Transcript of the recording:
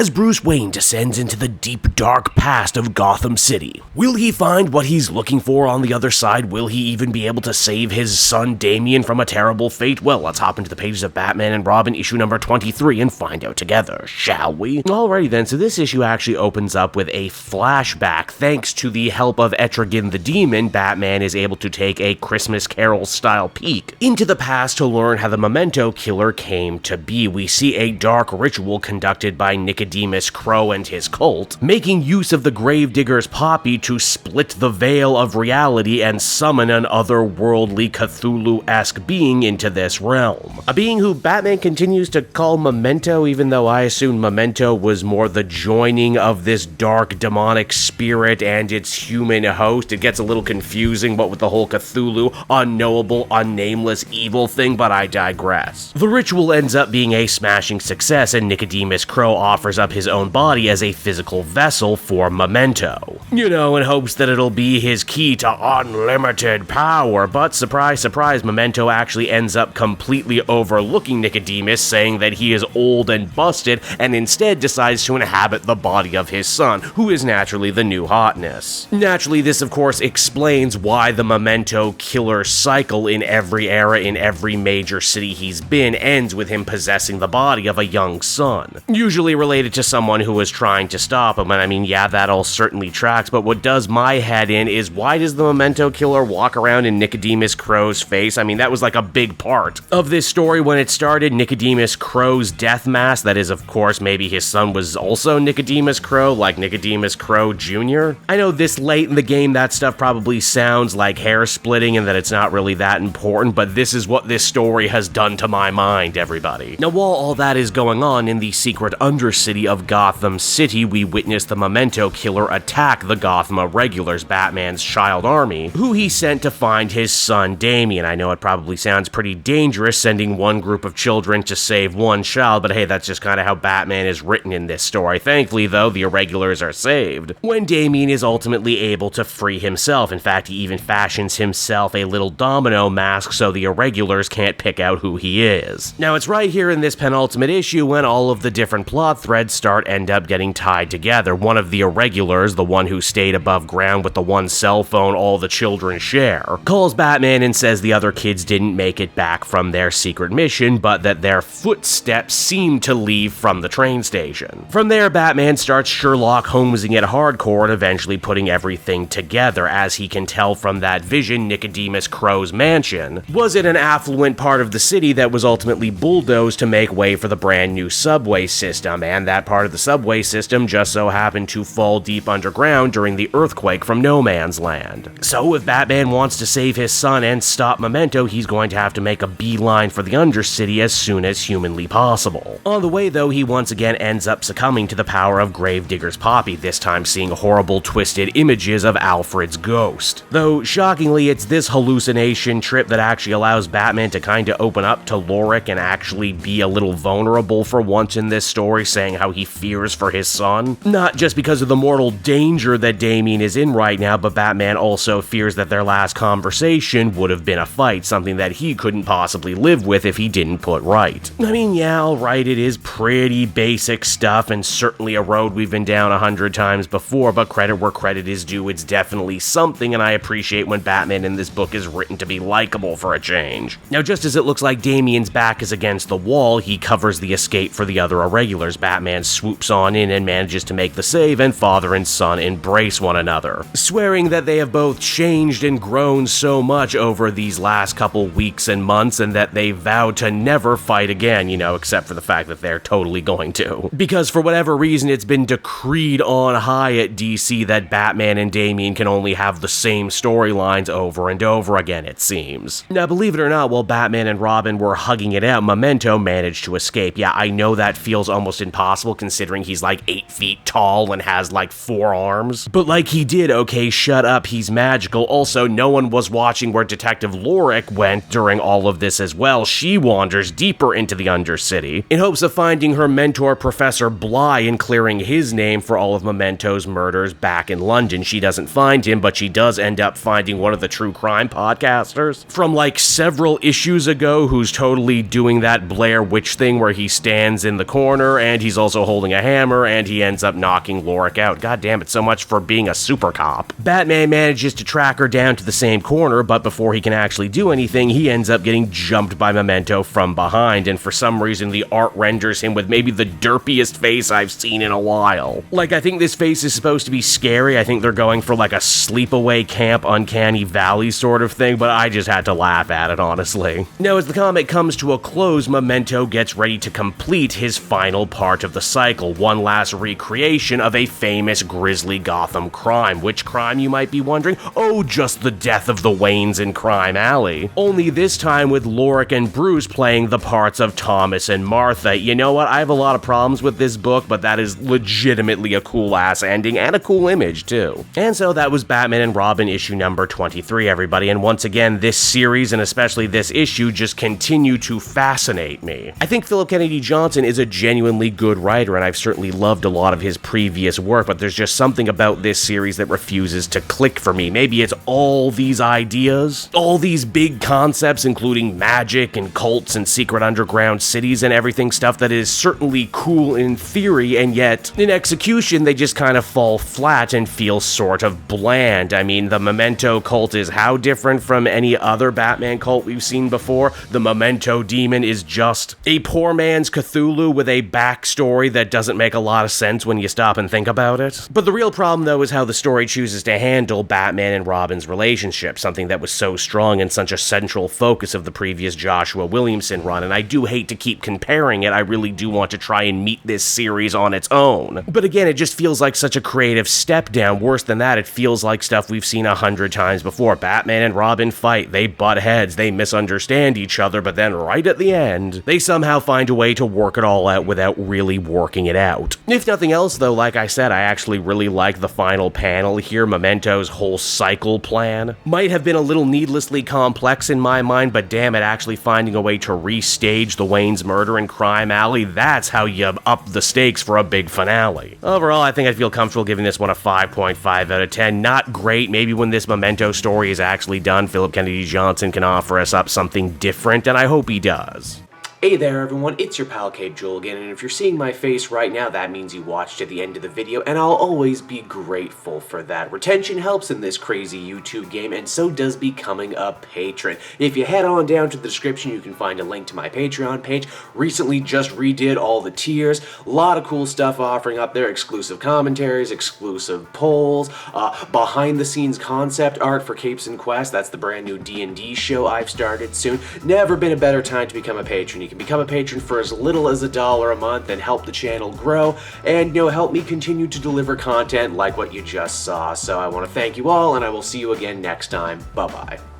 As Bruce Wayne descends into the deep, dark past of Gotham City, will he find what he's looking for on the other side? Will he even be able to save his son Damian from a terrible fate? Well, let's hop into the pages of Batman and Robin issue number 23 and find out together, shall we? Alrighty then, so this issue actually opens up with a flashback. Thanks to the help of Etrigan the Demon, Batman is able to take a Christmas Carol-style peek into the past to learn how the Memento killer came to be. We see a dark ritual conducted by Nicodemus Crow and his cult, making use of the Gravedigger's poppy to split the veil of reality and summon an otherworldly Cthulhu-esque being into this realm. A being who Batman continues to call Memento, even though I assume Memento was more the joining of this dark demonic spirit and its human host. It gets a little confusing, what with the whole Cthulhu, unknowable, unnameless evil thing, but I digress. The ritual ends up being a smashing success, and Nicodemus Crow offers up his own body as a physical vessel for Memento. You know, in hopes that it'll be his key to unlimited power, but surprise, surprise, Memento actually ends up completely overlooking Nicodemus, saying that he is old and busted, and instead decides to inhabit the body of his son, who is naturally the new hotness. Naturally, this of course explains why the Memento killer cycle in every era, in every major city he's been, ends with him possessing the body of a young son. Usually related to someone who was trying to stop him, and I mean, yeah, that all certainly tracks, but what does my head in is, why does the Memento killer walk around in Nicodemus Crow's face? I mean, that was like a big part of this story when it started. Nicodemus Crow's death mask, that is, of course, maybe his son was also Nicodemus Crow, like Nicodemus Crow Jr. I know this late in the game that stuff probably sounds like hair splitting and that it's not really that important, but this is what this story has done to my mind, everybody. Now, while all that is going on in the secret undercity of Gotham City, we witness the Memento killer attack the Gotham Irregulars, Batman's child army, who he sent to find his son Damian. I know it probably sounds pretty dangerous sending one group of children to save one child, but hey, that's just kind of how Batman is written in this story. Thankfully, though, the Irregulars are saved when Damian is ultimately able to free himself. In fact, he even fashions himself a little domino mask so the Irregulars can't pick out who he is. Now, it's right here in this penultimate issue when all of the different plot threads end up getting tied together. One of the Irregulars, the one who stayed above ground with the one cell phone all the children share, calls Batman and says the other kids didn't make it back from their secret mission, but that their footsteps seem to leave from the train station. From there, Batman starts Sherlock Holmesing it hardcore and eventually putting everything together. As he can tell from that vision, Nicodemus Crow's mansion was in an affluent part of the city that was ultimately bulldozed to make way for the brand new subway system, and that part of the subway system just so happened to fall deep underground during the earthquake from No Man's Land. So if Batman wants to save his son and stop Memento, he's going to have to make a beeline for the Undercity as soon as humanly possible. On the way, though, he once again ends up succumbing to the power of Gravedigger's poppy, this time seeing horrible twisted images of Alfred's ghost. Though, shockingly, it's this hallucination trip that actually allows Batman to kinda open up to Lorik and actually be a little vulnerable for once in this story, saying how he fears for his son. Not just because of the mortal danger that Damian is in right now, but Batman also fears that their last conversation would have been a fight, something that he couldn't possibly live with if he didn't put right. I mean, yeah, alright, it is pretty basic stuff, and certainly a road we've been down 100 times before, but credit where credit is due, it's definitely something, and I appreciate when Batman in this book is written to be likable for a change. Now, just as it looks like Damian's back is against the wall, he covers the escape for the other Irregulars. Batman swoops on in and manages to make the save, and father and son embrace one another, swearing that they have both changed and grown so much over these last couple weeks and months, and that they vow to never fight again, you know, except for the fact that they're totally going to. Because for whatever reason, it's been decreed on high at DC that Batman and Damian can only have the same storylines over and over again, it seems. Now, believe it or not, while Batman and Robin were hugging it out, Memento managed to escape. Yeah, I know that feels almost impossible considering he's like 8 feet tall and has like 4 arms. arms. But like he did, okay, shut up, he's magical. Also, no one was watching where Detective Lorik went during all of this as well. She wanders deeper into the Undercity in hopes of finding her mentor, Professor Bly, and clearing his name for all of Memento's murders back in London. She doesn't find him, but she does end up finding one of the true crime podcasters from like several issues ago who's totally doing that Blair Witch thing where he stands in the corner and he's also holding a hammer and he ends up knocking Lorik out. God damn it, so much for being a super cop. Batman manages to track her down to the same corner, but before he can actually do anything, he ends up getting jumped by Memento from behind, and for some reason the art renders him with maybe the derpiest face I've seen in a while. Like, I think this face is supposed to be scary. I think they're going for like a sleepaway camp Uncanny Valley sort of thing, but I just had to laugh at it, honestly. Now, as the comic comes to a close, Memento gets ready to complete his final part of the cycle, one last recreation of a famous grisly Gotham crime. Which crime, you might be wondering? Oh, just the death of the Waynes in Crime Alley. Only this time with Lorik and Bruce playing the parts of Thomas and Martha. You know what? I have a lot of problems with this book, but that is legitimately a cool-ass ending and a cool image, too. And so that was Batman and Robin issue number 23, everybody. And once again, this series, and especially this issue, just continue to fascinate me. I think Philip Kennedy Johnson is a genuinely good writer, and I've certainly loved a lot of his previous work, but there's just something about this series that refuses to click for me. Maybe it's all these ideas, all these big concepts, including magic and cults and secret underground cities and everything, stuff that is certainly cool in theory, and yet in execution they just kind of fall flat and feel sort of bland. I mean, the Memento cult is how different from any other Batman cult we've seen before? The Memento demon is just a poor man's Cthulhu with a backstory that doesn't make a lot of sense when you stop and think about it. But the real problem, though, is how the story chooses to handle Batman and Robin's relationship, something that was so strong and such a central focus of the previous Joshua Williamson run, and I do hate to keep comparing it. I really do want to try and meet this series on its own. But again, it just feels like such a creative step down. Worse than that, it feels like stuff we've seen 100 times before. Batman and Robin fight, they butt heads, they misunderstand each other, but then right at the end, they somehow find a way to work it all out without really working it out. If nothing else, though, like I said, I actually really like the final panel here. Memento's whole cycle plan might have been a little needlessly complex in my mind, but damn it, actually finding a way to restage the Wayne's murder in Crime Alley, that's how you up the stakes for a big finale. Overall, I think I'd feel comfortable giving this one a 5.5 out of 10. Not great. Maybe when this Memento story is actually done, Philip Kennedy Johnson can offer us up something different, and I hope he does. Hey there everyone, it's your pal Cape Joel again, and if you're seeing my face right now, that means you watched to the end of the video, and I'll always be grateful for that. Retention helps in this crazy YouTube game, and so does becoming a patron. If you head on down to the description, you can find a link to my Patreon page. Recently just redid all the tiers, a lot of cool stuff offering up there, exclusive commentaries, exclusive polls, behind the scenes concept art for Capes and Quest. That's the brand new D&D show I've started soon. Never been a better time to become a patron. You can become a patron for as little as $1 a month and help the channel grow and, help me continue to deliver content like what you just saw. So I want to thank you all, and I will see you again next time. Bye-bye.